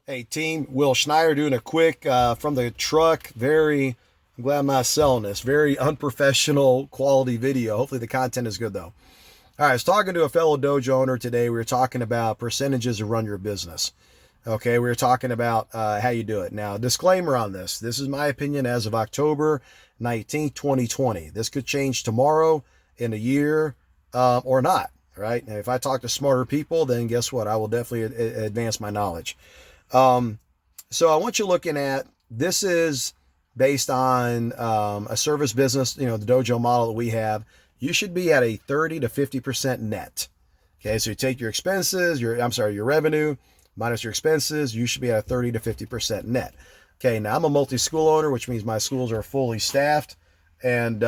Hey team, Will Schneider doing a quick from the truck. I'm glad I'm not selling this. Very unprofessional quality video. Hopefully the content is good though. All right, I was talking to a fellow dojo owner today. We were talking about percentages to run your business. Okay, we were talking about how you do it. Now, disclaimer on this. This is my opinion as of October 19th, 2020. This could change tomorrow, in a year, or not, right? And if I talk to smarter people, then guess what? I will definitely advance my knowledge. Um, so I want you looking at this is based on a service business, the dojo model that we have. You should be at a 30 to 50% net. Okay, so you take your expenses, your revenue minus your expenses, you should be at a 30 to 50% net. Okay, now I'm a multi-school owner, which means my schools are fully staffed, and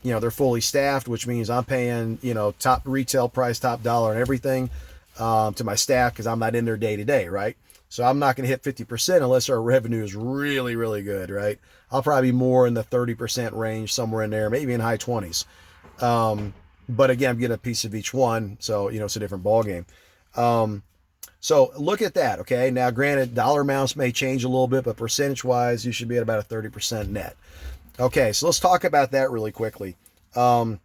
they're fully staffed, which means I'm paying top retail price, top dollar, and everything to my staff because I'm not in there day to day, right? So I'm not going to hit 50% unless our revenue is really, really good, right? I'll probably be more in the 30% range, somewhere in there, maybe in high 20s. But again, I'm getting a piece of each one, so it's a different ball game. So look at that, okay? Now, granted, dollar amounts may change a little bit, but percentage-wise, you should be at about a 30% net. Okay, so let's talk about that really quickly. On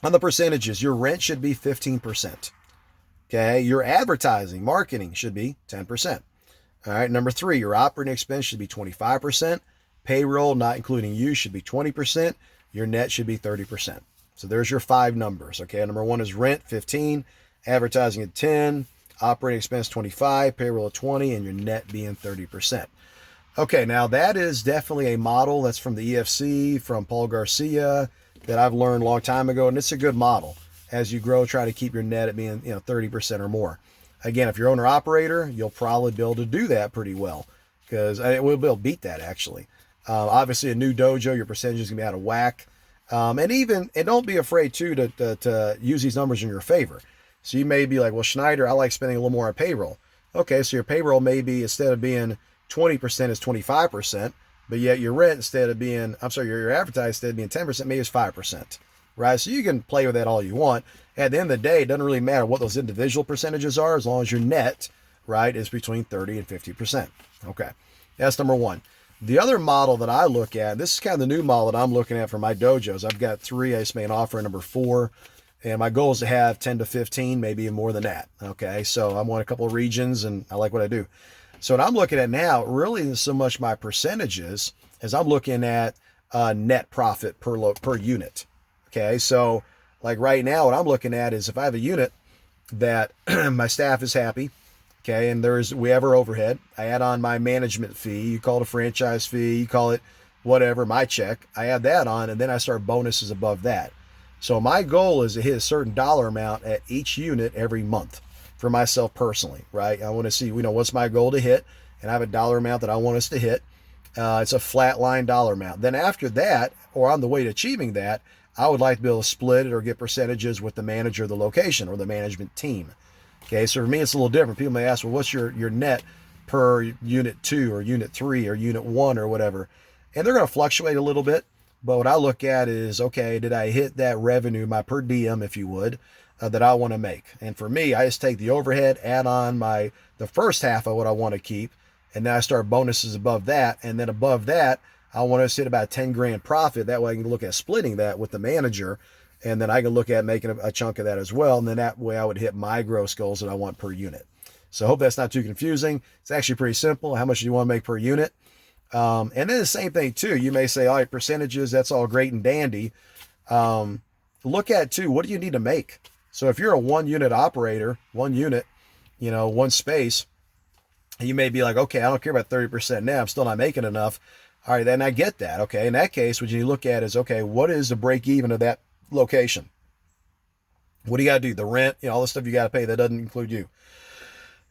the percentages, your rent should be 15%. Okay, your advertising, marketing should be 10%. All right, number 3, your operating expense should be 25%. Payroll, not including you, should be 20%. Your net should be 30%. So there's your 5 numbers. Okay, number 1 is rent, 15, advertising at 10, operating expense 25, payroll at 20, and your net being 30%. Okay, now that is definitely a model that's from the EFC, from Paul Garcia, that I've learned a long time ago, and it's a good model. As you grow, try to keep your net at being 30% or more. Again, if you're owner operator, you'll probably be able to do that pretty well, because we'll be able to beat that actually. Obviously, a new dojo, your percentage is gonna be out of whack, and don't be afraid too to use these numbers in your favor. So you may be like, well, Schneider, I like spending a little more on payroll. Okay, so your payroll may be, instead of being 20%, is 25%, but yet your rent, your advertising, instead of being 10%, maybe it's 5%. Right? So you can play with that all you want. At the end of the day, it doesn't really matter what those individual percentages are, as long as your net, right, is between 30 and 50%. Okay, that's number 1. The other model that I look at, this is kind of the new model that I'm looking at for my dojos. I've got 3. I just made an offer number 4, and my goal is to have 10 to 15, maybe more than that. Okay, so I'm on a couple of regions, and I like what I do. So what I'm looking at now really isn't so much my percentages as I'm looking at net profit per unit. Okay, so like right now, what I'm looking at is if I have a unit that my staff is happy, okay, and we have our overhead, I add on my management fee, you call it a franchise fee, you call it whatever, my check, I add that on, and then I start bonuses above that. So my goal is to hit a certain dollar amount at each unit every month for myself personally, right? I want to see, what's my goal to hit, and I have a dollar amount that I want us to hit. It's a flat line dollar amount. Then after that, or on the way to achieving that, I would like to be able to split it or get percentages with the manager of the location or the management team. Okay, so for me, it's a little different. People may ask, well, what's your net per unit 2 or unit 3 or unit 1 or whatever? And they're going to fluctuate a little bit. But what I look at is, okay, did I hit that revenue, my per diem, if you would, that I want to make? And for me, I just take the overhead, add on the first half of what I want to keep, and then I start bonuses above that. And then above that, I want to hit about 10 grand profit. That way I can look at splitting that with the manager, and then I can look at making a chunk of that as well. And then that way I would hit my gross goals that I want per unit. So I hope that's not too confusing. It's actually pretty simple. How much do you want to make per unit? And then the same thing too. You may say, all right, percentages, that's all great and dandy. Look at too, what do you need to make? So if you're a 1 unit operator, 1 unit, 1 space, you may be like, okay, I don't care about 30% now. I'm still not making enough. All right, then I get that. Okay, in that case, what you look at is, okay, what is the break even of that location? What do you got to do? The rent, all the stuff you got to pay that doesn't include you.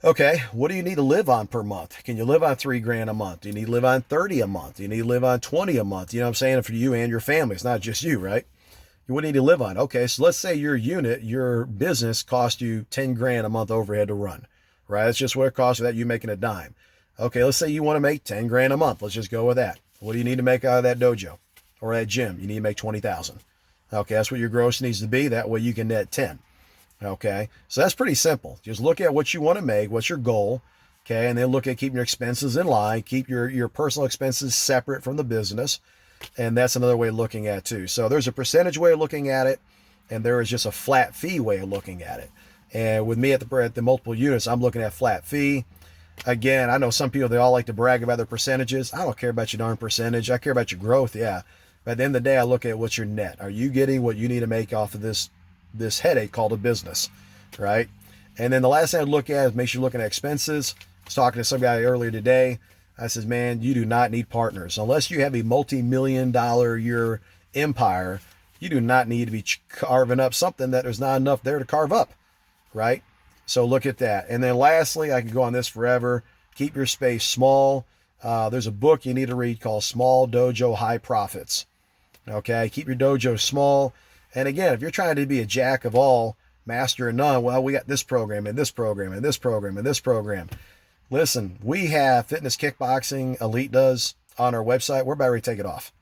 Okay, what do you need to live on per month? Can you live on 3 grand a month? Do you need to live on 30 a month? Do you need to live on 20 a month? You know what I'm saying? For you and your family, it's not just you, right? What do you need to live on? Okay, so let's say your business cost you 10 grand a month overhead to run, right? That's just what it costs without you making a dime. Okay, let's say you want to make 10 grand a month. Let's just go with that. What do you need to make out of that dojo or that gym? You need to make 20,000. Okay, that's what your gross needs to be. That way you can net 10. Okay, so that's pretty simple. Just look at what you want to make. What's your goal? Okay. And then look at keeping your expenses in line, keep your personal expenses separate from the business. And that's another way of looking at it too. So there's a percentage way of looking at it, and there is just a flat fee way of looking at it. And with me at the multiple units, I'm looking at flat fee. Again, I know some people, they all like to brag about their percentages. I don't care about your darn percentage. I care about your growth, yeah. But at the end of the day, I look at what's your net. Are you getting what you need to make off of this headache called a business, right? And then the last thing I look at is make sure you're looking at expenses. I was talking to some guy earlier today. I says, man, you do not need partners. Unless you have a multi-million-dollar a year empire, you do not need to be carving up something that there's not enough there to carve up, right? So look at that. And then lastly, I could go on this forever. Keep your space small. There's a book you need to read called Small Dojo High Profits. Okay, keep your dojo small. And again, if you're trying to be a jack of all, master of none, well, we got this program and this program and this program and this program. Listen, we have Fitness Kickboxing, Elite does, on our website. We're about ready to take it off.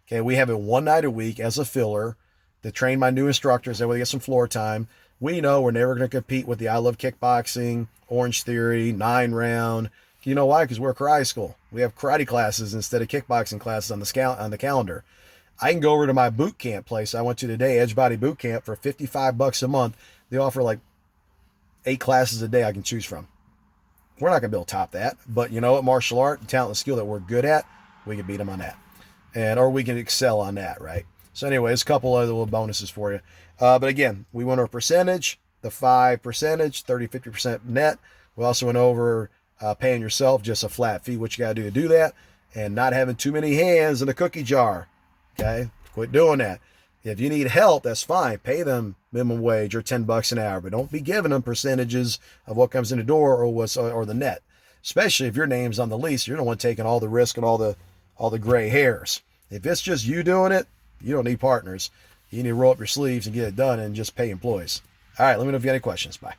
Okay, we have it one night a week as a filler to train my new instructors. That way they get some floor time. We know we're never going to compete with the I Love Kickboxing, Orange Theory, 9-round. You know why? Because we're a karate school. We have karate classes instead of kickboxing classes on the calendar. I can go over to my boot camp place I went to today, Edge Body Boot Camp, for $55 a month. They offer like 8 classes a day I can choose from. We're not going to be able to top that. But you know what? Martial art, talent, and skill that we're good at, we can beat them on that. Or we can excel on that, right? So anyways, a couple other little bonuses for you. But again, we went over percentage, the 5 percentage, 30, 50% net. We also went over paying yourself just a flat fee, what you got to do that, and not having too many hands in a cookie jar. Okay? Quit doing that. If you need help, that's fine. Pay them minimum wage or $10 an hour, but don't be giving them percentages of what comes in the door or the net. Especially if your name's on the lease, you're the one taking all the risk and all the gray hairs. If it's just you doing it, you don't need partners. You need to roll up your sleeves and get it done and just pay employees. All right, let me know if you have any questions. Bye.